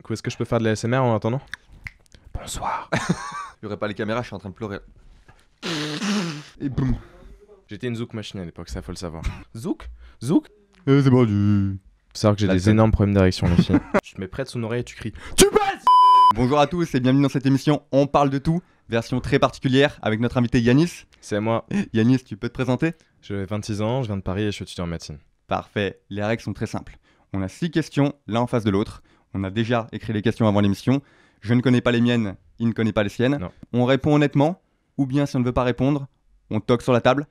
coup, est-ce que je peux faire de la SMR en attendant? Bonsoir. Il y aurait pas les caméras, je suis en train de pleurer. Et boum. J'étais une zouk machine à l'époque, ça faut le savoir. Zouk? Zouk? C'est bon, du... Faut savoir que j'ai des énormes problèmes d'érection, les filles. Je te mets près de son oreille et tu cries TU BAISES! Bonjour à tous et bienvenue dans cette émission On parle de tout, version très particulière avec notre invité Yanis. C'est moi. Yanis, tu peux te présenter? J'ai 26 ans, je viens de Paris et je suis étudiant en médecine. Parfait, les règles sont très simples. On a 6 questions, l'un en face de l'autre. On a déjà écrit les questions avant l'émission. Je ne connais pas les miennes, il ne connaît pas les siennes. Non. On répond honnêtement, ou bien si on ne veut pas répondre, on toque sur la table.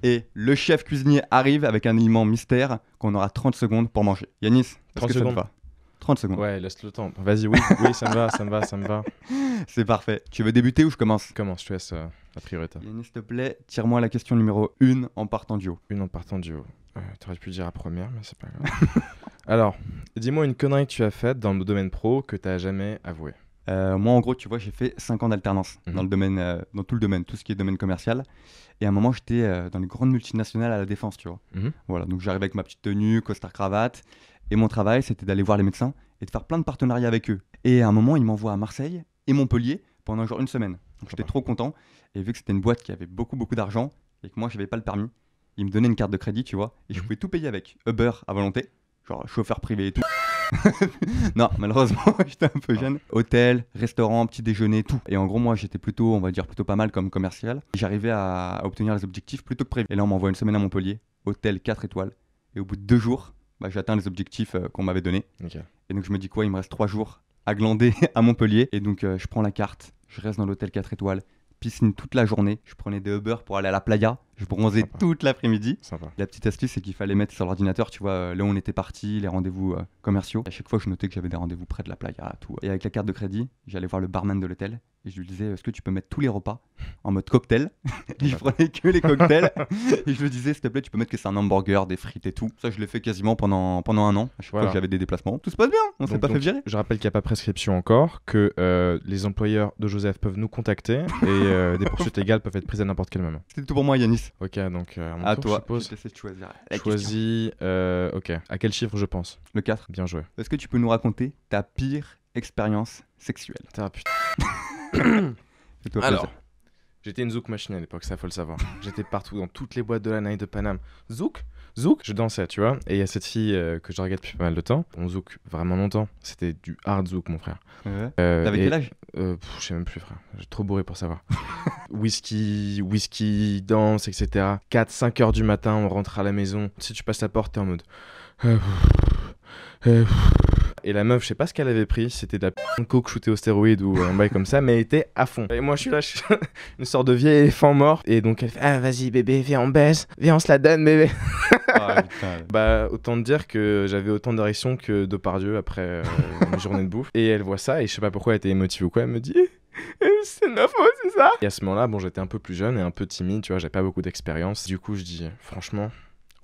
Et le chef cuisinier arrive avec un aliment mystère qu'on aura 30 secondes pour manger. Yanis, est-ce 30 que ça te secondes. va? 30 secondes. Ouais, laisse le temps. Vas-y, oui, oui, ça me va, ça me va, ça me va. C'est parfait. Tu veux débuter ou je commence? Comment je te laisse la priorité? Yanis, s'il te plaît, tire-moi la question numéro 1 en partant du haut. Une en partant du haut. T'aurais pu dire la première, mais c'est pas grave. Alors, dis-moi une connerie que tu as faite dans le domaine pro que t'as jamais avoué. Moi, en gros, tu vois, j'ai fait 5 ans d'alternance Mhm. dans le domaine, dans tout le domaine, tout ce qui est domaine commercial. Et à un moment, j'étais dans les grandes multinationales à la défense, tu vois. Mhm. Voilà, donc j'arrivais avec ma petite tenue, costard cravate. Et mon travail, c'était d'aller voir les médecins et de faire plein de partenariats avec eux. Et à un moment, ils m'envoient à Marseille et Montpellier pendant genre une semaine. Donc j'étais Sympa. trop content. Et vu que c'était une boîte qui avait beaucoup d'argent et que moi, j'avais pas le permis, ils me donnaient une carte de crédit, tu vois. Et je Mhm. pouvais tout payer avec. Uber à volonté, genre chauffeur privé et tout. Non, malheureusement, j'étais un peu jeune. Hôtel, restaurant, petit déjeuner, tout. Et en gros, moi, j'étais plutôt, on va dire, plutôt pas mal comme commercial. J'arrivais à obtenir les objectifs plutôt que prévu. Et là, on m'envoie une semaine à Montpellier, hôtel 4 étoiles. Et au bout de 2 jours, bah, j'ai atteint les objectifs qu'on m'avait donnés. Ok. Et donc, je me dis quoi, il me reste 3 jours à glander à Montpellier. Et donc, je prends la carte, je reste dans l'hôtel 4 étoiles. Piscine toute la journée. Je prenais des Uber pour aller à la playa. Je bronzais Sympa. toute l'après-midi. Sympa. La petite astuce, c'est qu'il fallait mettre sur l'ordinateur, tu vois, là où on était parti, les rendez-vous commerciaux. À chaque fois, je notais que j'avais des rendez-vous près de la playa, tout. Et avec la carte de crédit, j'allais voir le barman de l'hôtel et je lui disais, est-ce que tu peux mettre tous les repas en mode cocktail? Et je prenais que les cocktails. Et je lui disais, s'il te plaît, tu peux mettre que c'est un hamburger, des frites et tout. Ça, je l'ai fait quasiment pendant un an. À chaque fois Voilà. que j'avais des déplacements. Tout se passe bien, on s'est Donc- pas fait donc, virer. Je rappelle qu'il n'y a pas de prescription encore, que les employeurs de Joseph peuvent nous contacter et des poursuites légales peuvent être prises à n'importe quel moment. C'était tout pour moi, Yanis. Ok, donc à mon À tour, toi, je suppose. je te laisse choisir. La question. Choisis. Ok. À quel chiffre je pense? Le 4. Bien joué. Est-ce que tu peux nous raconter ta pire expérience sexuelle? Putain. Fais-toi Alors, plaisir. j'étais une zouk machine à l'époque, ça faut le savoir. J'étais partout, dans toutes les boîtes de la night de Paname. Zouk? Zouk? Je dansais, tu vois. Et il y a cette fille que je regarde depuis pas mal de temps. On zouk vraiment longtemps. C'était du hard zouk, mon frère. Ouais. Euh, T'avais et- quel âge? Je sais même plus, frère. J'ai trop bourré pour savoir. whisky, danse, etc. 4-5 heures du matin, on rentre à la maison. Si tu passes la porte, t'es en mode. Et la meuf, je sais pas ce qu'elle avait pris, c'était de la coke shootée au stéroïde ou un bail comme ça, mais elle était à fond. Et moi, je suis là, une sorte de vieil éléphant mort. Et donc, elle fait ah, vas-y, bébé, viens, on baisse. Viens, on se la donne, bébé. Ah, putain. Bah, autant te dire que j'avais autant d'érection que Depardieu après une journée de bouffe. Et elle voit ça, et je sais pas pourquoi elle était émotive ou quoi, elle me dit c'est 9 mois, c'est ça? Et à ce moment-là, bon, j'étais un peu plus jeune et un peu timide, tu vois, j'avais pas beaucoup d'expérience. Du coup, je dis, franchement,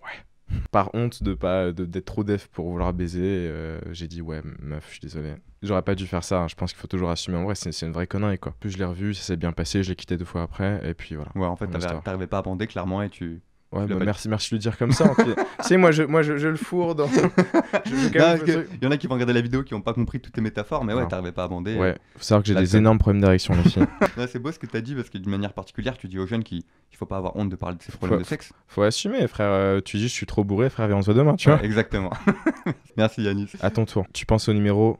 ouais. Par honte d'être trop def pour vouloir baiser, j'ai dit, ouais, meuf, je suis désolé. J'aurais pas dû faire ça, hein. Je pense qu'il faut toujours assumer. En vrai, c'est une vraie connerie, quoi. Puis je l'ai revu, ça s'est bien passé, je l'ai quitté 2 fois après, et puis voilà. Ouais, en fait, Mon histoire. t'arrivais pas à bander clairement et tu. Ouais, l'as bah, pas merci de le dire comme ça. Tu sais, moi, je le fourre dans. Non, parce que y en a qui vont regarder la vidéo qui ont pas compris toutes tes métaphores, mais ouais, Non. t'arrivais pas à bander. Ouais, faut savoir que j'ai La des seule. énormes problèmes d'érection, les filles. Non, c'est beau ce que t'as dit parce que d'une manière particulière, tu dis aux jeunes qu'il faut pas avoir honte de parler de ses problèmes Faut- de sexe. Faut assumer, frère. Tu dis, je suis trop bourré, frère, viens, on se voit demain, tu vois. Ouais, exactement. Merci Yanis. À ton tour. Tu penses au numéro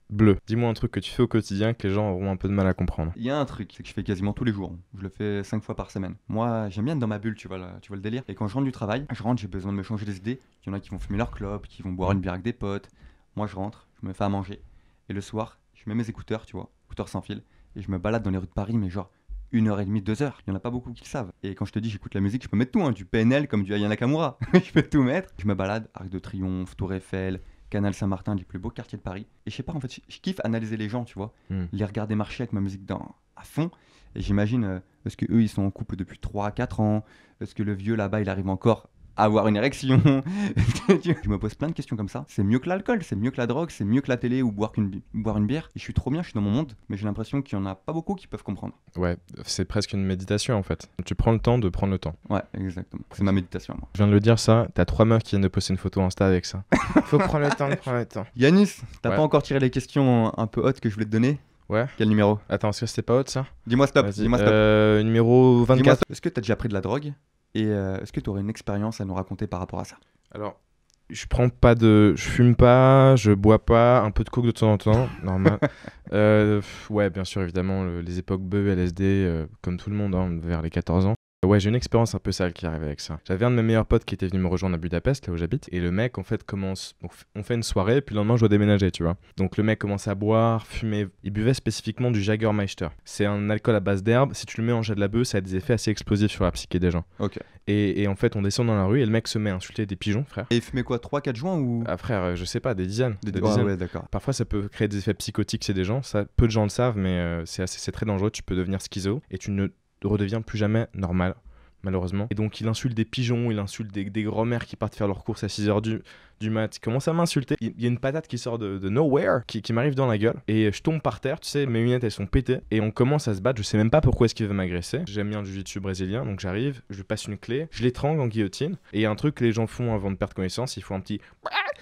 bleu. Dis-moi un truc que tu fais au quotidien que les gens auront un peu de mal à comprendre. Il y a un truc, c'est que je fais quasiment tous les jours. Je le fais 5 fois par semaine. Moi, j'aime bien être dans ma bulle, tu vois le délire. Et quand je rentre du travail, j'ai besoin de me changer les idées. Il y en a qui vont fumer leur clope, qui vont boire une bière avec des potes. Moi, je rentre, je me fais à manger. Et le soir, je mets mes écouteurs, tu vois, écouteurs sans fil. Et je me balade dans les rues de Paris, mais genre 1h30, 2 heures. Il y en a pas beaucoup qui le savent. Et quand je te dis j'écoute la musique, je peux mettre tout, hein, du PNL comme du Aya Nakamura. Je peux tout mettre. Je me balade, Arc de Triomphe, Tour Eiffel, Canal Saint-Martin, les plus beaux quartiers de Paris. Et je sais pas, en fait, je kiffe analyser les gens, tu vois. Les regarder marcher avec ma musique à fond. Et j'imagine, est-ce qu'eux, ils sont en couple depuis 3 à 4 ans? Est-ce que le vieux là-bas, il arrive encore avoir une érection. Je me pose plein de questions comme ça. C'est mieux que l'alcool, c'est mieux que la drogue, c'est mieux que la télé ou boire une bière. Et je suis trop bien, je suis dans mon monde, mais j'ai l'impression qu'il y en a pas beaucoup qui peuvent comprendre. Ouais, c'est presque une méditation en fait. Tu prends le temps de prendre le temps. Ouais, exactement. C'est ma méditation à moi. Je viens de le dire ça, t'as 3 meufs qui viennent de poster une photo Insta avec ça. Faut prendre le temps de prendre le temps. Yanis, t'as Ouais. pas encore tiré les questions un peu hautes que je voulais te donner? Ouais. Quel numéro? Attends, est-ce que c'était pas haute ça? Dis-moi stop, Vas-y. dis-moi stop. Numéro Dis-moi 24. stop. Est-ce que t'as déjà pris de la drogue? Et est-ce que tu aurais une expérience à nous raconter par rapport à ça? Alors, je fume pas, je bois pas, un peu de coke de temps en temps, normal. Ouais, bien sûr, évidemment, les époques bœufs, LSD, comme tout le monde, hein, vers les 14 ans. Ouais, j'ai une expérience un peu sale qui arrive avec ça. J'avais un de mes meilleurs potes qui était venu me rejoindre à Budapest, là où j'habite, et le mec, en fait, commence. Donc, on fait une soirée, puis le lendemain, je dois déménager, tu vois. Donc, le mec commence à boire, fumer. Il buvait spécifiquement du Jägermeister. C'est un alcool à base d'herbe. Si tu le mets en jet de la bœuf, ça a des effets assez explosifs sur la psyché des gens. Ok. Et en fait, on descend dans la rue, et le mec se met à insulter des pigeons, frère. Et fumez quoi, 3-4 joints ou... Ah, frère, je sais pas, des dizaines. Des Ah dizaines. ouais, d'accord. Parfois, ça peut créer des effets psychotiques chez des gens. Ça, peu de gens le savent, mais c'est très dangereux. Tu peux devenir schizo et tu ne redeviens plus jamais normal, malheureusement. Et donc, il insulte des pigeons, il insulte des grands-mères qui partent faire leurs courses à 6h du mat. Il commence à m'insulter. Il y a une patate qui sort de nowhere, qui m'arrive dans la gueule. Et je tombe par terre, tu sais, mes lunettes, elles sont pétées. Et on commence à se battre. Je sais même pas pourquoi est-ce qu'il veut m'agresser. J'aime bien le jiu-jitsu brésilien, donc j'arrive, je lui passe une clé, je l'étrangle en guillotine. Et il y a un truc que les gens font avant de perdre connaissance, il faut un petit...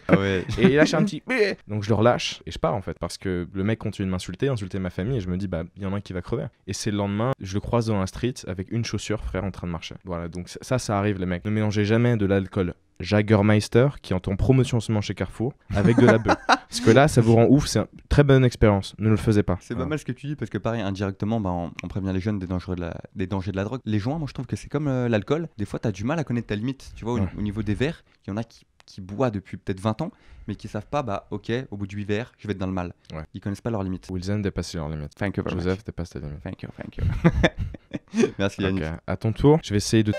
Ah ouais. Et il lâche un petit... Donc je le relâche et je pars en fait, parce que le mec continue de m'insulter, insulter ma famille, et je me dis, bah, il y en a un qui va crever. Et c'est le lendemain, je le croise dans la street avec une chaussure, frère, en train de marcher. Voilà, donc ça arrive, les mecs. Ne mélangez jamais de l'alcool Jägermeister, qui est en promotion en ce moment chez Carrefour, avec de la bœuf. Parce que là, ça vous rend ouf, c'est une très bonne expérience. Ne le faisez pas. C'est pas Voilà. mal ce que tu dis parce que pareil, indirectement, bah, on prévient les jeunes des dangers de la drogue. Les joints, moi je trouve que c'est comme l'alcool. Des fois, t'as du mal à connaître ta limite. Tu vois, Ouais. au niveau des verres, il y en a qui boivent depuis peut-être 20 ans, mais qui savent pas, bah ok, au bout de 8 verres, je vais être dans le mal. Ouais. Ils connaissent pas leurs limites. Wilson dépasse leurs limites. Thank you very much. Joseph dépasse tes limites. Thank you. Merci Ok, Yannick. à ton tour, je vais essayer de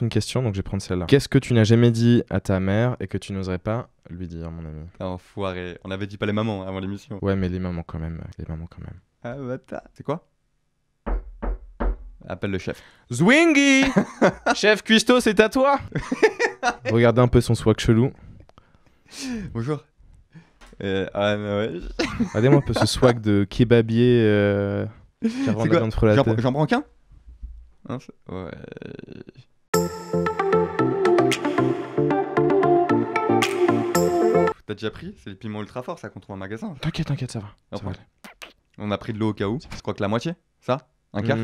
une question, donc je vais prendre celle-là. Qu'est-ce que tu n'as jamais dit à ta mère et que tu n'oserais pas lui dire, mon ami? Enfoiré. On avait dit pas les mamans avant l'émission. Ouais, mais les mamans quand même. Les mamans quand même. Ah bâtard. C'est quoi? Appelle le chef. Zwingy Chef Cuisto, c'est à toi. Regardez un peu son swag chelou. Bonjour. Ah non, ouais. Regardez-moi un peu ce swag de kebabier qui revend C'est de la quoi? viande frelatée. J'en prends qu'un? Hein, ouais. T'as déjà pris? C'est les piments ultra forts, ça qu'on trouve en magasin. T'inquiète, ça va. Ça Après. va aller. On a pris de l'eau au cas où. Je crois que la moitié. Ça? Un quart?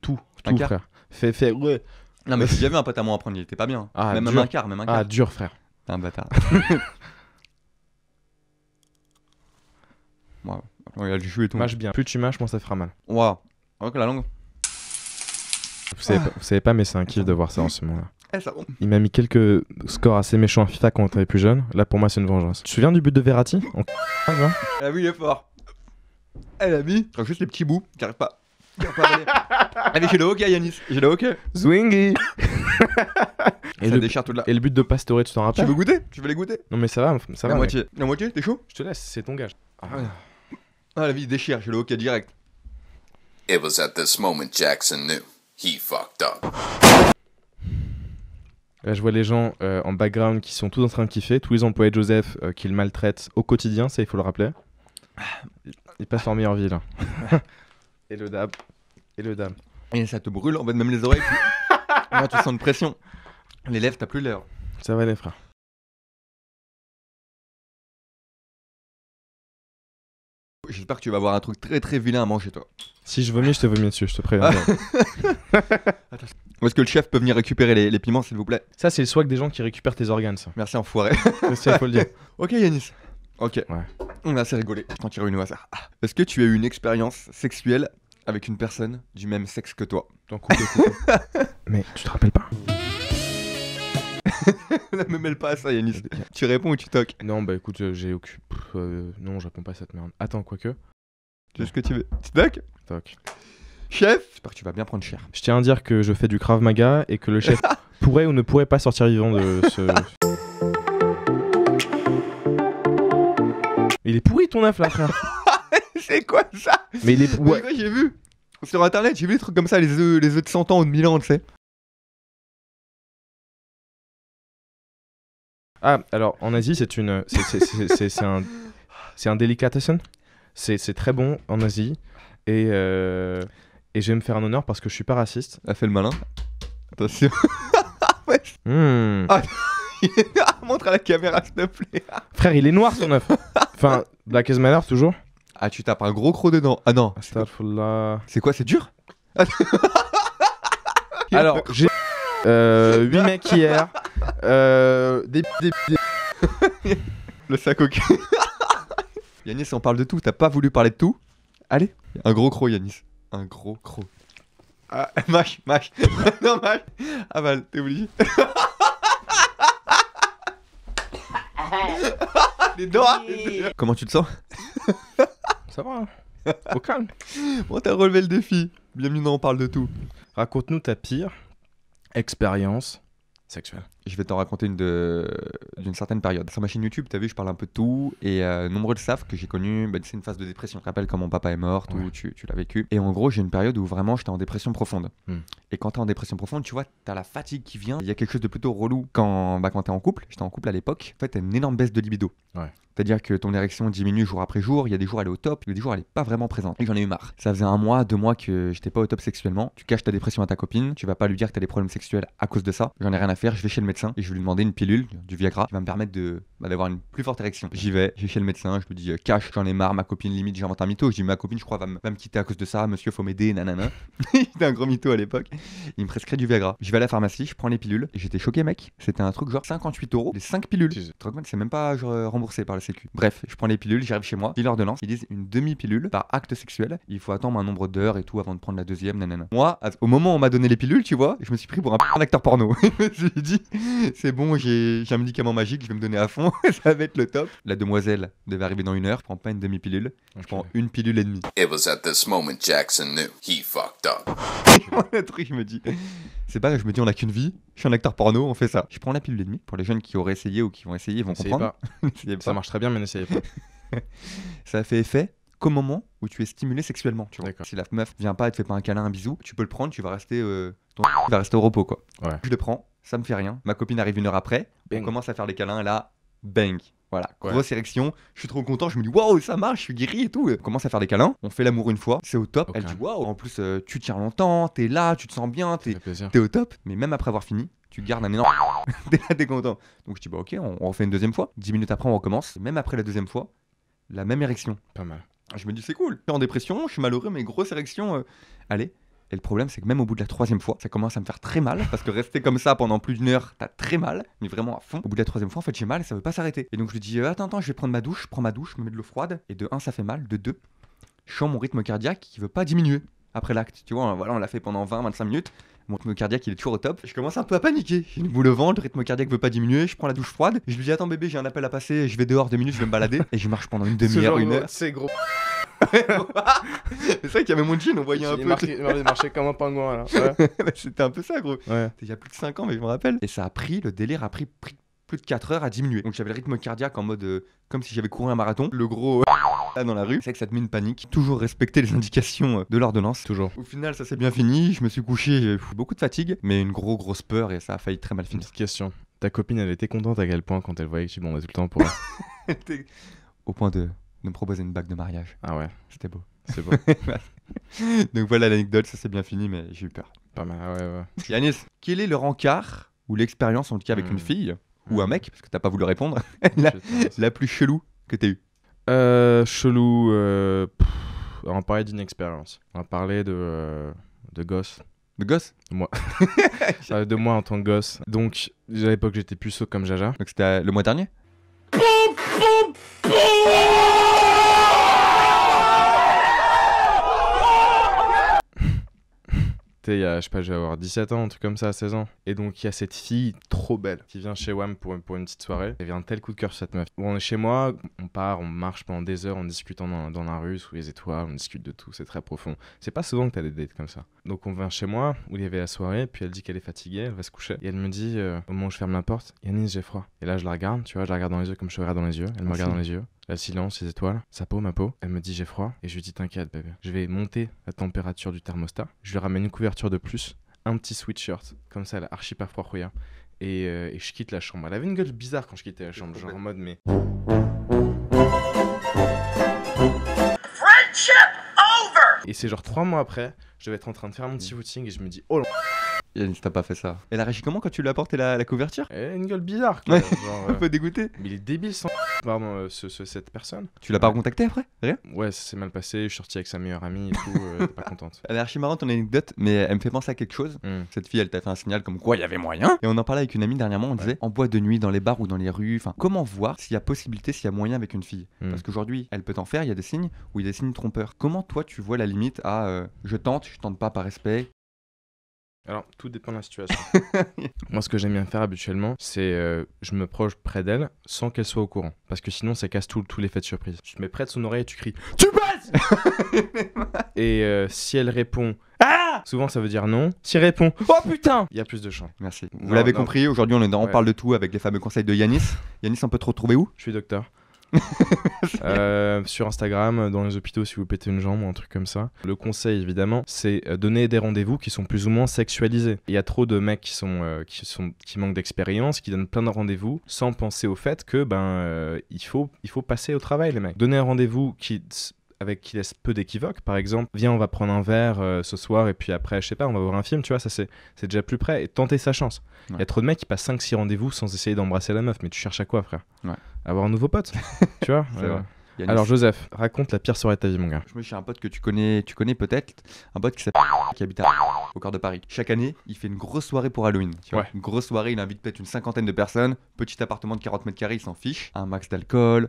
Tout, Un quart frère. Ouais. Non mais si j'avais un pote à moi à prendre, il était pas bien. Ah, même dur. un quart, même un quart. Ah, dur, frère. T'es un bâtard. Ouais, regarde, j'ai joué et tout. Mâche bien. Plus tu mâches, moins ça fera mal. Waouh. Regarde la langue. Vous savez pas, mais c'est un kiff de voir ça en ce moment-là. Eh, ça bon. Il m'a mis quelques scores assez méchants à FIFA quand on était plus jeune. Là, pour moi, c'est une vengeance. Tu te souviens du but de Verratti Elle a vu, il est fort. Elle a mis. Je crois juste les petits bouts qui arrivent pas. Allez, j'ai le hockey, Yanis. J'ai le hockey. Zwingy Et ça déchire tout là. Et le but de Pastore, tu t'en Tu rappelles? veux goûter? Tu veux les goûter? Non, mais ça va, ça va. La mec. moitié. La moitié, t'es chaud? Je te laisse, c'est ton gage. Ah, la vie déchire, j'ai le hockey direct. It was at this moment Jackson knew he fucked up. Là, je vois les gens en background qui sont tous en train de kiffer. Tous les employés de Joseph qui le maltraitent au quotidien, ça, il faut le rappeler. Il passe leur meilleure vie, là. Et le dab. Et ça te brûle, en fait, même les oreilles. Là, tu sens une pression. Les lèvres, t'as plus l'air. Ça va, les frères. J'espère que tu vas avoir un truc très très vilain à manger, toi. Si je vomis, je te vomis dessus, je te préviens. Est-ce que le chef peut venir récupérer les piments, s'il vous plaît? Ça, c'est le swag des gens qui récupèrent tes organes, ça. Merci, enfoiré. Ça, il faut le dire. Ok, Yanis. Ok. Ouais. On a assez rigolé. Je t'en tire une au hasard. Est-ce que tu as eu une expérience sexuelle avec une personne du même sexe que toi? T'en coupes. Mais tu te rappelles pas? Ne me mêle pas à ça, Yanis. Tu réponds ou tu toques? Non, bah écoute, j'ai aucune. Non, je réponds pas à cette merde. Attends, quoique. Tu sais ce que tu veux? Tu toques? Toc. Chef? J'espère que tu vas bien prendre cher. Je tiens à dire que je fais du Krav Maga et que le chef pourrait ou ne pourrait pas sortir vivant de ce. Il est pourri ton œuf là, frère. C'est quoi ça? Mais il est. Ouais. Ouais. J'ai vu. Sur internet, j'ai vu des trucs comme ça, les œufs de 100 ans ou de 1000 ans, tu sais. Ah, alors en Asie, c'est un delicatessen. C'est très bon en Asie. Et je vais me faire un honneur parce que je suis pas raciste. A fait le malin. Attention. Hmm. Ah. Montre à la caméra, s'il te plaît. Frère, il est noir son œuf. Enfin, Black Lives Matter toujours. Ah, tu tapes un gros croc dedans. Ah non. Astaghfirullah. C'est quoi, c'est dur? Alors, j'ai 8 mecs hier. Des Le sac au cul. Yanis, on parle de tout. T'as pas voulu parler de tout? Allez. Un gros croc, Yanis. Un gros croc. Ah, mâche. Non, mâche. Ah bah, t'es obligé. Les doigts. Comment tu te sens? Ça va. Au calme. Bon, t'as relevé le défi. Bienvenue dans On parle de tout. Raconte-nous ta pire expérience sexuelle. Je vais t'en raconter d'une certaine période. Sur ma chaîne YouTube, t'as vu, je parle un peu de tout. Et nombreux le savent que j'ai connu c'est une phase de dépression. Je te rappelle quand mon papa est mort, tout, tu l'as vécu. Et en gros, j'ai une période où vraiment j'étais en dépression profonde. Et quand t'es en dépression profonde, tu vois, t'as la fatigue qui vient. Il y a quelque chose de plutôt relou quand t'es en couple. J'étais en couple à l'époque. En fait, t'as une énorme baisse de libido. Ouais. C'est-à-dire que ton érection diminue jour après jour. Il y a des jours elle est au top, il y a des jours elle est pas vraiment présente. Et j'en ai eu marre. Ça faisait 1 mois, 2 mois que j'étais pas au top sexuellement. Tu caches ta dépression à ta copine, tu vas pas lui dire que t'as des problèmes sexuels à cause de ça. J'en ai rien à faire, je vais chez le médecin et je vais lui demander une pilule, du Viagra, qui va me permettre d'avoir une plus forte érection. Je vais chez le médecin, je lui dis cache, j'en ai marre, ma copine limite, j'invente un mytho. Je dis ma copine, je crois, va me quitter à cause de ça, monsieur, faut m'aider, nanana. Il était un gros mytho à l'époque. Il me prescrit du Viagra. Je vais à la pharmacie, je prends les pilules et j'étais choqué, mec. C'était un truc genre 58 €, les 5 pilules. C'est même pas remboursé par la Sécu. Bref, je prends les pilules, j'arrive chez moi, ils l'ordonnance, ils disent une demi-pilule par acte sexuel, il faut attendre un nombre d'heures et tout avant de prendre la deuxième, nanana. Moi, au moment où on m'a donné les pilules, tu vois, je me suis pris pour un acteur porno. Je me suis dit, c'est bon, j'ai un médicament magique, je vais me donner à fond, ça va être le top. La demoiselle devait arriver dans 1 heure, je prends pas une demi-pilule, je prends une pilule et demie. It was at this moment Jackson knew he fucked up. Le truc, je me dis, c'est pas, je me dis, on a qu'une vie, je suis un acteur porno, on fait ça. Je prends la pilule et demie, pour les jeunes qui auraient essayé ou qui vont essayer, ils vont comprendre. Ça marche très bien, mais n'essayez pas. Ça a fait effet qu'au moment où tu es stimulé sexuellement, tu vois. Si la meuf vient pas et te fait pas un câlin, un bisou, tu peux le prendre, tu vas rester, il va rester au repos, quoi. Ouais. Je le prends, ça me fait rien. Ma copine arrive 1 heure après, on commence à faire les câlins, et là, bang. Voilà, grosse érection, je suis trop content, je me dis waouh, ça marche, je suis guéri et tout. On commence à faire des câlins, on fait l'amour une fois, c'est au top. Elle dit waouh, en plus tu tiens longtemps, t'es là, tu te sens bien, t'es au top. Mais même après avoir fini, tu gardes un énorme. T'es là, t'es content. Donc je dis bah ok, on refait une deuxième fois. 10 minutes après, on recommence. Même après la deuxième fois, la même érection. Pas mal. Je me dis c'est cool, je suis en dépression, je suis malheureux, mais grosse érection, allez. Et le problème, c'est que même au bout de la 3e fois, ça commence à me faire très mal, parce que rester comme ça pendant plus d'1 heure, t'as très mal, mais vraiment à fond. Au bout de la 3e fois, en fait, j'ai mal et ça veut pas s'arrêter. Et donc je lui dis attends, je vais prendre ma douche, je prends ma douche, je me mets de l'eau froide, et de 1, ça fait mal, de 2, je sens mon rythme cardiaque qui veut pas diminuer après l'acte. Tu vois, voilà, on l'a fait pendant 20-25 minutes. Mon rythme cardiaque il est toujours au top. Je commence un peu à paniquer. J'ai une boule au ventre, le rythme cardiaque veut pas diminuer. Je prends la douche froide. Je lui dis attends bébé, j'ai un appel à passer. Je vais dehors 2 minutes, je vais me balader. Et je marche pendant une demi-heure, 1 heure. C'est gros. C'est vrai qu'il y avait mon jean, on voyait un peu. Il marchait comme un pingouin là. Ouais. C'était un peu ça, gros. Ouais. Il y a plus de 5 ans, mais je me rappelle. Et ça a pris, le délire a pris plus de 4 heures à diminuer. Donc j'avais le rythme cardiaque en mode comme si j'avais couru un marathon. Le gros là dans la rue. C'est vrai que ça te met une panique. Toujours respecter les indications de l'ordonnance. Toujours. Au final, ça s'est bien fini. Je me suis couché, j'ai eu beaucoup de fatigue, mais une grosse peur et ça a failli très mal finir. Petite question. Ta copine, elle était contente à quel point quand elle voyait que tu bandais tout le temps pour elle? Au point de me proposer une bague de mariage. Ah ouais. C'était beau. C'est beau. Donc voilà l'anecdote, ça s'est bien fini, mais j'ai eu peur. Pas mal, ouais. Yanis, quel est le rencard ou l'expérience en tout cas avec une fille ou un mec, parce que t'as pas voulu répondre, la plus chelou que t'as eu? Chelou. On va parler d'une expérience. On va parler de gosse. De gosse? Moi. De moi en tant que gosse. Donc, à l'époque, j'étais puceau comme Jaja. Donc c'était le mois dernier? Il y a, je sais pas, je vais avoir 17 ans, un truc comme ça, 16 ans. Et donc, il y a cette fille trop belle qui vient chez WAM pour une petite soirée. Elle vient un tel coup de cœur sur cette meuf. Bon, on est chez moi, on part, on marche pendant des heures en discutant dans la rue, sous les étoiles, on discute de tout, c'est très profond. C'est pas souvent que t'as des dates comme ça. Donc, on vient chez moi, où il y avait la soirée, puis elle dit qu'elle est fatiguée, elle va se coucher. Et elle me dit, au moment où je ferme la porte, Yanis, j'ai froid. Et là, je la regarde, tu vois, je la regarde dans les yeux comme je te regarde dans les yeux. Elle me regarde dans les yeux. Le silence, les étoiles, sa peau, ma peau. Elle me dit j'ai froid et je lui dis t'inquiète bébé. Je vais monter la température du thermostat. Je lui ramène une couverture de plus, un petit sweatshirt, comme ça elle a archi pas froid. et je quitte la chambre. Elle avait une gueule bizarre quand je quittais la chambre, genre en mode mais... Et c'est genre 3 mois après, je devais être en train de faire mon petit footing et je me dis oh Yanis, t'as pas fait ça. Elle a réagi comment quand tu lui as apporté la couverture? elle a une gueule bizarre quoi. Ouais. Genre, Un peu dégoûté. mais il est débile sans... Pardon, cette personne. Tu l'as pas recontacté après? Rien? Ouais, ça s'est mal passé, je suis sorti avec sa meilleure amie et tout, elle était pas contente. Elle est archi marrante ton anecdote, mais elle me fait penser à quelque chose. Cette fille, elle t'a fait un signal comme quoi il y avait moyen. Et on en parlait avec une amie dernièrement, on disait en boîte de nuit, dans les bars ou dans les rues, enfin, comment voir s'il y a possibilité, s'il y a moyen avec une fille? Parce qu'aujourd'hui, elle peut t'en faire, il y a des signes ou il y a des signes trompeurs. Comment toi tu vois la limite à je tente pas par respect? Alors, tout dépend de la situation. Moi, ce que j'aime bien faire habituellement, c'est je me proche près d'elle sans qu'elle soit au courant. Parce que sinon, ça casse tout l'effet de surprise. Tu te mets près de son oreille et tu cries « Tu passes !» Et si elle répond « Ah !» Souvent, ça veut dire non. Si elle répond « Oh putain !» Il y a plus de chance. Merci. Vous Non, l'avez non. compris, aujourd'hui on Ouais. parle de tout avec les fameux conseils de Yanis. Yanis, on peut te retrouver où? Je suis docteur. Sur Instagram, dans les hôpitaux si vous pétez une jambe ou un truc comme ça. Le conseil évidemment, c'est donner des rendez-vous qui sont plus ou moins sexualisés. Il y a trop de mecs qui manquent d'expérience, qui donnent plein de rendez-vous sans penser au fait que il faut passer au travail les mecs. Donner un rendez-vous qui laisse peu d'équivoques, par exemple, viens on va prendre un verre ce soir et puis après je sais pas on va voir un film, tu vois, ça c'est déjà plus près et tenter sa chance. Il y a trop de mecs qui passent 5-6 rendez-vous sans essayer d'embrasser la meuf, mais tu cherches à quoi frère? Ouais. Avoir un nouveau pote, tu vois. C'est vrai. Yanis. Alors Joseph, raconte la pire soirée de ta vie mon gars. Je me suis un pote que tu connais peut-être, un pote qui habite au cœur de Paris. Chaque année, il fait une grosse soirée pour Halloween. Tu vois. Ouais. Une grosse soirée, il invite peut-être une 50aine de personnes, petit appartement de 40 mètres carrés, il s'en fiche. Un max d'alcool,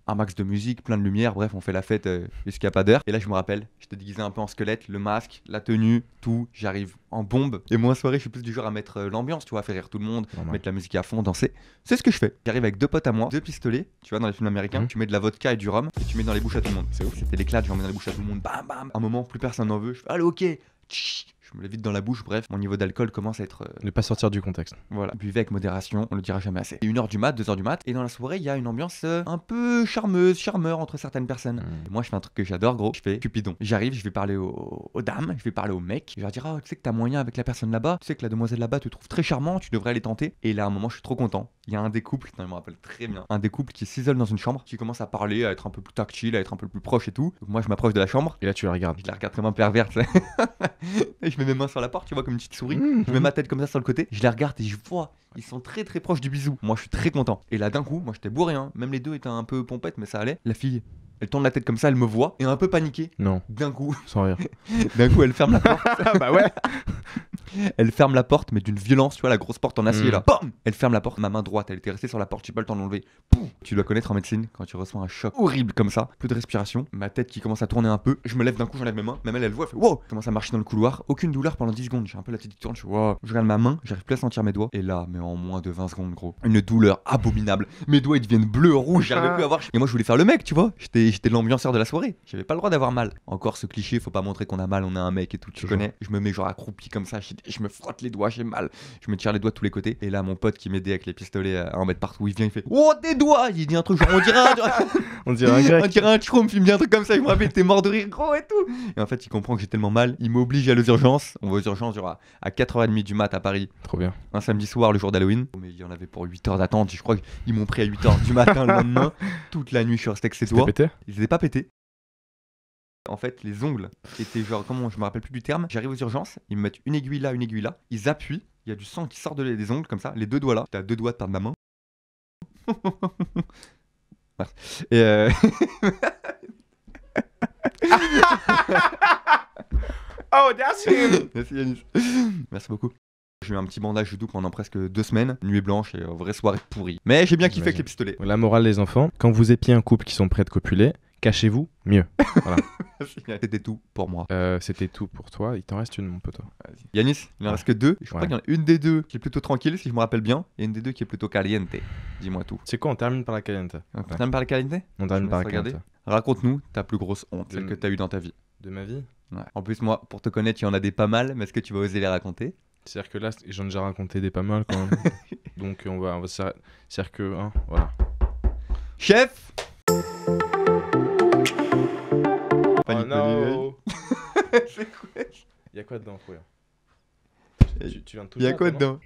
un max de musique, plein de lumière, bref, on fait la fête jusqu'à pas d'heure. Et là, je me rappelle, j'étais déguisé un peu en squelette, le masque, la tenue, tout, j'arrive en bombe. Et moi, en soirée, je suis plus du genre à mettre l'ambiance, tu vois, à faire rire tout le monde, Normal. mettre la musique à fond, danser. C'est ce que je fais. J'arrive avec 2 potes à moi, 2 pistolets, tu vois, dans les films américains, tu mets de la vodka et du rhum, et tu mets dans les bouches à tout le monde. C'est ouf. C'était l'éclat, j'en mets dans les bouches à tout le monde, bam bam. Un moment, plus personne n'en veut, je fais allez, ok. Tch, je me le vide dans la bouche, bref, mon niveau d'alcool commence à être. Ne pas sortir du contexte. Voilà, buvez avec modération, on le dira jamais assez. Et 1h du mat, 2h du mat, et dans la soirée, il y a une ambiance un peu charmeur entre certaines personnes. Et moi, je fais un truc que j'adore, gros, je fais Cupidon. J'arrive, je vais parler aux dames, je vais parler aux mecs, je vais leur dire, ah, tu sais que t'as moyen avec la personne là-bas, tu sais que la demoiselle là-bas te trouve très charmant, tu devrais aller tenter. Et là, à un moment, je suis trop content. Il y a un des couples, je me rappelle très bien, un des couples qui s'isole dans une chambre, qui commence à parler, à être un peu plus tactile, à être un peu plus proche et tout. Donc moi, je m'approche de la chambre. Et là tu la regardes. Je la regarde comme un pervers, tu sais. Et je mets mes mains sur la porte, tu vois, comme une petite souris. Je mets ma tête comme ça sur le côté. Je les regarde et je vois, ils sont très très proches du bisou. Moi, je suis très content. Et là, d'un coup, moi, j'étais bourré, hein. Même les deux étaient un peu pompettes, mais ça allait. La fille, elle tourne la tête comme ça, elle me voit et un peu paniquée. Non, D'un coup, sans rire. elle ferme la porte. Bah ouais. Elle ferme la porte, mais d'une violence, tu vois, la grosse porte en acier là. Bam, elle ferme la porte. Ma main droite, elle était restée sur la porte, j'ai pas le temps de l'enlever. Pouf. Tu dois connaître en médecine, quand tu reçois un choc horrible comme ça, plus de respiration, ma tête qui commence à tourner un peu. Je me lève d'un coup, j'enlève mes mains. Même elle voit, elle fait wow. Je commence à marcher dans le couloir, aucune douleur pendant 10 secondes. J'ai un peu la tête qui tourne, je fais wow. Je regarde ma main, j'arrive plus à sentir mes doigts. Et là, mais en moins de 20 secondes, gros, une douleur abominable. Mes doigts ils deviennent bleus, rouges, j'arrivais plus à voir. Et moi, je voulais faire le mec, tu vois. J'étais l'ambianceur de la soirée. J'avais pas le droit d'avoir mal. Encore ce cliché, faut pas montrer qu'on a mal, on est un mec et tout, tu Toujours. connais. Je me mets genre accroupi comme ça, je me frotte les doigts, j'ai mal. Je me tire les doigts de tous les côtés. Et là, mon pote qui m'aidait avec les pistolets à en mettre partout, il vient, il fait oh, des doigts. Il dit un truc genre, On dirait un grec. on dirait un schtroumpf, il me dit un truc comme ça. Il me rappelle, t'es mort de rire, gros et tout. Et en fait, il comprend que j'ai tellement mal. Il m'oblige à aller aux urgences. On va aux urgences, genre à 4h30 du mat à Paris. Trop bien. Un samedi soir, le jour d'Halloween. Mais il y en avait pour 8 heures d'attente. Je crois qu'ils m'ont pris à 8h du matin le lendemain. Toute la nuit, je suis resté avec ses C'était doigts. pété? Ils étaient pas pétés. En fait, les ongles étaient genre, comment je me rappelle plus du terme. J'arrive aux urgences, ils me mettent une aiguille là, une aiguille là. Ils appuient, il y a du sang qui sort des ongles comme ça, les 2 doigts là. T'as 2 doigts de perdre ma main. Merci. Et Oh, that's him. Merci Yanis. Merci beaucoup. J'ai eu un petit bandage tout pendant presque 2 semaines, nuit blanche et vraie soirée pourrie. Mais j'ai bien kiffé avec les pistolets. La morale les enfants, quand vous épiez un couple qui sont prêts de copuler, cachez-vous mieux. Voilà. C'était tout pour moi. C'était tout pour toi. Il t'en reste une mon poteau. Vas-y. Yanis, il en reste que 2. Je crois Ouais. qu'il y en a une des 2 qui est plutôt tranquille, si je me rappelle bien, et une des 2 qui est plutôt caliente. Dis-moi tout. C'est quoi, on termine par la caliente? On termine par la caliente? On termine Je par la laisse regarder. caliente. Raconte-nous ta plus grosse honte, celle Mm. que t'as eue dans ta vie. De ma vie? Ouais. En plus, moi, pour te connaître, il y en a des pas mal, mais est-ce que tu vas oser les raconter? C'est-à-dire que là, j'en ai déjà raconté des pas mal quand même. Donc on va s'arrêter. C'est-à-dire que, hein, voilà. Chef! Oh Panique, non. C'est quoi? Il y a quoi dedans, frère? Tu viens de tout Il y a dire, quoi toi, non? dedans?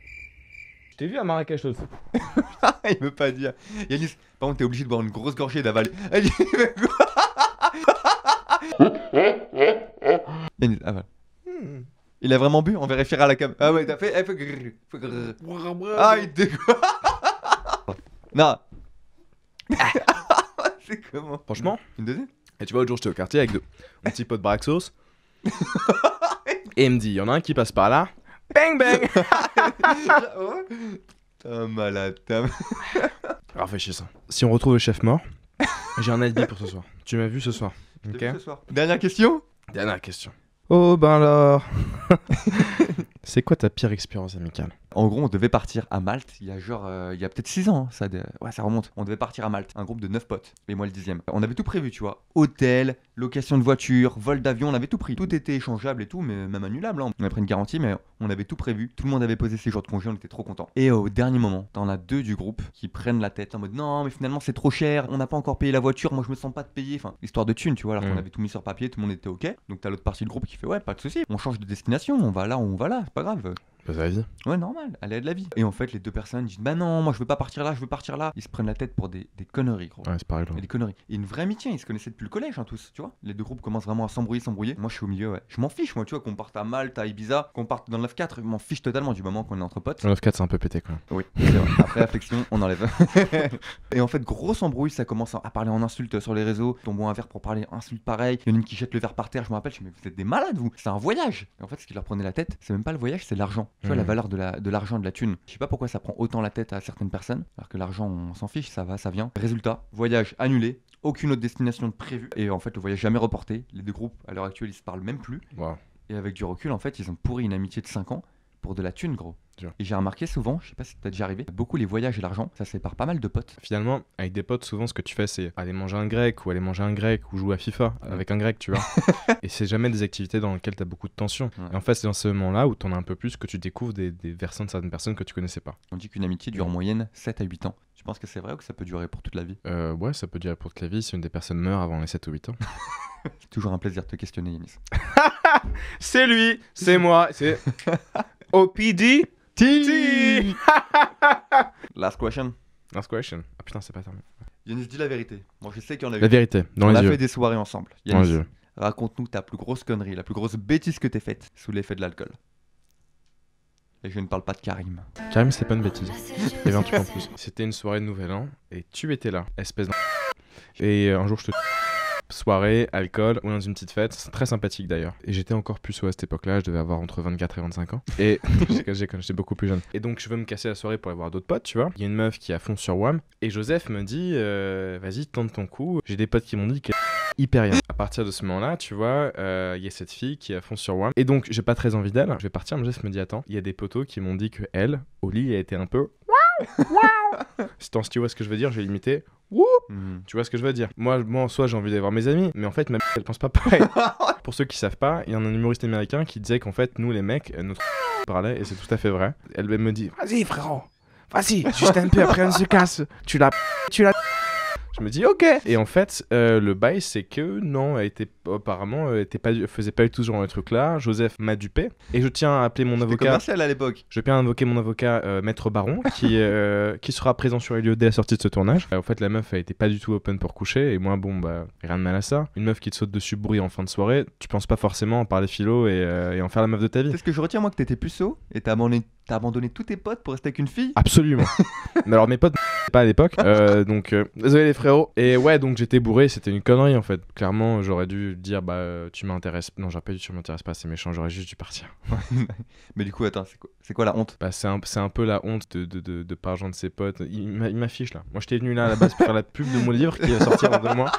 Je t'ai vu à Marrakech l'autre fois. Il veut pas dire. Yanis, par contre, t'es obligé de boire une grosse gorgée et d'avaler. Yanis, avale. Il a vraiment bu? On vérifiera à la cam. Ah ouais, t'as fait. Ah, il dégoûte. Non. C'est comment? Franchement. Une deuxième? Et tu vois, l'autre jour, j'étais au quartier avec mon petit pote Braxos. Et il me dit, il y en a un qui passe par là. Bang bang. T'es malade, Rafraîchissant. Si on retrouve le chef mort, j'ai un alibi pour ce soir. Tu m'as vu ce soir. Ok. ce soir. Dernière question? Dernière question. Oh ben alors. C'est quoi ta pire expérience amicale? En gros, on devait partir à Malte il y a il y a peut-être 6 ans, hein, ouais, ça remonte. On devait partir à Malte, un groupe de 9 potes, et moi le 10e. On avait tout prévu, tu vois. Hôtel, location de voiture, vol d'avion, on avait tout pris. Tout était échangeable et tout, mais même annulable. Hein. On avait pris une garantie, mais on avait tout prévu. Tout le monde avait posé ses jours de congé, on était trop contents. Et au dernier moment, t'en as 2 du groupe qui prennent la tête en mode non, mais finalement c'est trop cher, on n'a pas encore payé la voiture, moi je me sens pas de payer. Enfin, histoire de thunes, tu vois, alors qu'on avait tout mis sur papier, tout le monde était ok. Donc t'as l'autre partie du groupe qui fait ouais, pas de soucis, on change de destination, on va là, c'est pas grave. Bah, c'est la vie. Ouais, normal, aléa de la vie. Et en fait, les 2 personnes disent bah non, moi je veux pas partir là, je veux partir là. Ils se prennent la tête pour des conneries, gros. Ouais, c'est pareil. Et des conneries. Et une vraie amitié, ils se connaissaient depuis le collège, hein, tous, tu vois. Les 2 groupes commencent vraiment à s'embrouiller. Moi, je suis au milieu, ouais. Je m'en fiche, moi, tu vois, qu'on parte à Malte, à Ibiza, qu'on parte dans le 9-4, je m'en fiche totalement du moment qu'on est entre potes. Le 9-4, c'est un peu pété, quoi. Oui, c'est vrai. Après réflexion, on enlève. Et en fait, grosse embrouille, ça commence à parler en insultes sur les réseaux. Ils tombent un verre pour parler insultes pareil. Il y en a une qui jette le verre par terre, je me rappelle, je me dis, mais vous êtes des malades, vous. C'est un voyage. Et en fait, ce qui leur prenait la tête, c'est même pas le voyage, c'est l'argent. Tu vois, la valeur de l'argent, de la thune. Je sais pas pourquoi ça prend autant la tête à certaines personnes, alors que l'argent, on s'en fiche, ça va, ça vient. Résultat, voyage annulé, aucune autre destination de prévue, et en fait, le voyage jamais reporté. Les 2 groupes, à l'heure actuelle, ils se parlent même plus. Wow. Et avec du recul, en fait, ils ont pourri une amitié de 5 ans pour de la thune, gros. Dur. Et j'ai remarqué souvent, je sais pas si t'as déjà arrivé, beaucoup les voyages et l'argent, ça sépare pas mal de potes. Finalement, avec des potes, souvent, ce que tu fais, c'est aller manger un grec ou aller manger un grec ou jouer à FIFA avec un grec, tu vois. Et c'est jamais des activités dans lesquelles t'as beaucoup de tension. Ouais. Et en fait, c'est dans ce moment-là où t'en as un peu plus que tu découvres des versants de certaines personnes que tu connaissais pas. On dit qu'une amitié dure en moyenne 7 à 8 ans. Tu penses que c'est vrai ou que ça peut durer pour toute la vie? Ouais, ça peut durer pour toute la vie si une des personnes meurt avant les 7 ou 8 ans. C'est toujours un plaisir de te questionner, Yanis. C'est lui, c'est moi, c'est OPD T. Last question. Last question. Ah putain, c'est pas terminé. Yanis, dis la vérité. Moi, je sais qu'il y en a eu. La vérité, dans On les a yeux. fait des soirées ensemble. Dans les Yanis, yeux. raconte-nous ta plus grosse connerie, la plus grosse bêtise que t'aies faite sous l'effet de l'alcool. Et je ne parle pas de Karim. Karim, c'est pas une bêtise. Il y avait un truc en plus. C'était une soirée de Nouvel An et tu étais là, espèce de... Et un jour, je te... Soirée, alcool, on est dans une petite fête, c'est très sympathique d'ailleurs. Et j'étais encore plus à cette époque-là, je devais avoir entre 24 et 25 ans. Et j'étais beaucoup plus jeune. Et donc je veux me casser la soirée pour aller voir d'autres potes, tu vois. Il y a une meuf qui est à fond sur WAM. Et Joseph me dit, vas-y, tente ton coup. J'ai des potes qui m'ont dit qu'elle est hyper bien. À partir de ce moment-là, tu vois, il y a cette fille qui est à fond sur WAM. Et donc j'ai pas très envie d'elle. Je vais partir, mais Joseph me dit, attends, il y a des potos qui m'ont dit que elle, au lit, elle était un peu... Si tu vois ce que je veux dire, j'ai limité. Tu vois ce que je veux dire. Moi en soi j'ai envie d'aller voir mes amis, mais en fait ma elle pense pas pareil. Pour ceux qui savent pas, il y a un humoriste américain qui disait qu'en fait nous les mecs, notre parlait, et c'est tout à fait vrai. Elle me dit, vas-y frérot, vas-y, juste un peu après on se casse. Tu l'as. Je me dis ok. Et en fait, le bail c'est que non, elle était apparemment faisait pas du tout ce genre de truc là. Joseph m'a dupé. Et je tiens à appeler mon C'était avocat. commercial à l'époque. Je tiens à invoquer mon avocat Maître Baron qui sera présent sur les lieux dès la sortie de ce tournage. En fait, la meuf elle était pas du tout open pour coucher et moi bon bah rien de mal à ça. Une meuf qui te saute dessus bourrée en fin de soirée, tu penses pas forcément en parler philo et en faire la meuf de ta vie. C'est ce que je retiens moi, que t'étais puceau et t'as abandonné tous tes potes pour rester avec une fille. Absolument. Mais alors mes potes pas à l'époque, donc désolé les frérots. Et ouais, donc j'étais bourré, c'était une connerie en fait. Clairement, j'aurais dû dire bah tu m'intéresses. Non, j'aurais pas dit tu m'intéresses pas, c'est méchant, j'aurais juste dû partir. Mais du coup, attends, c'est quoi la honte? Bah c'est un peu la honte de pas rejoindre ses potes. Il m'affiche là. Moi j'étais venu là à la base pour faire la pub de mon livre qui va sortir dans 2 mois.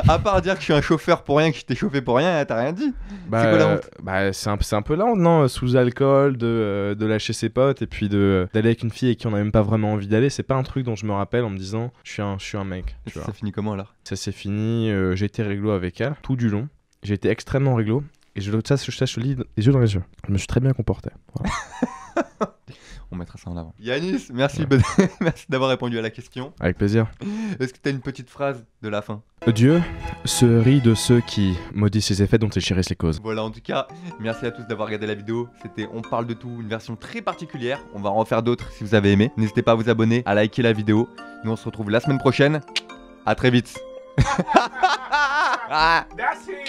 À part dire que je suis un chauffeur pour rien, que je t'ai chauffé pour rien, t'as rien dit. Bah, c'est quoi la honte? Bah c'est un peu la honte, non? Sous alcool, de lâcher ses potes et puis d'aller avec une fille avec qui on a même pas vraiment envie d'aller. C'est pas un truc dont je me rappelle en me disant je suis un mec. Et Tu vois. ça finit comment alors? Ça s'est fini, j'ai été réglo avec elle tout du long. J'ai été extrêmement réglo et je te lis les yeux dans les yeux. Je me suis très bien comporté. Voilà. On mettra ça en avant. Yanis, merci, merci d'avoir répondu à la question. Avec plaisir. Est-ce que tu as une petite phrase de la fin? Dieu se rit de ceux qui maudissent les effets dont ils chérissent les causes. Voilà, en tout cas, merci à tous d'avoir regardé la vidéo. C'était On parle de tout, une version très particulière. On va en refaire d'autres si vous avez aimé. N'hésitez pas à vous abonner, à liker la vidéo. Nous, on se retrouve la semaine prochaine. À très vite.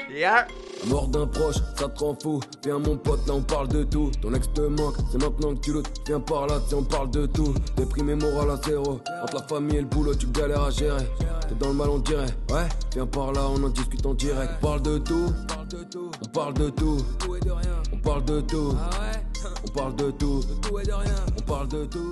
Yeah. Mort d'un proche, ça te rend fou. Viens mon pote, là on parle de tout. Ton ex te manque, c'est maintenant que tu le. Viens par là, si on parle de tout. Déprimé, moral à zéro. Entre la famille et le boulot, tu galères à gérer. T'es dans le mal, on dirait. Ouais, viens par là, on en discute en direct. On parle de tout, on parle de tout. On parle de tout, on parle de tout. On parle de tout.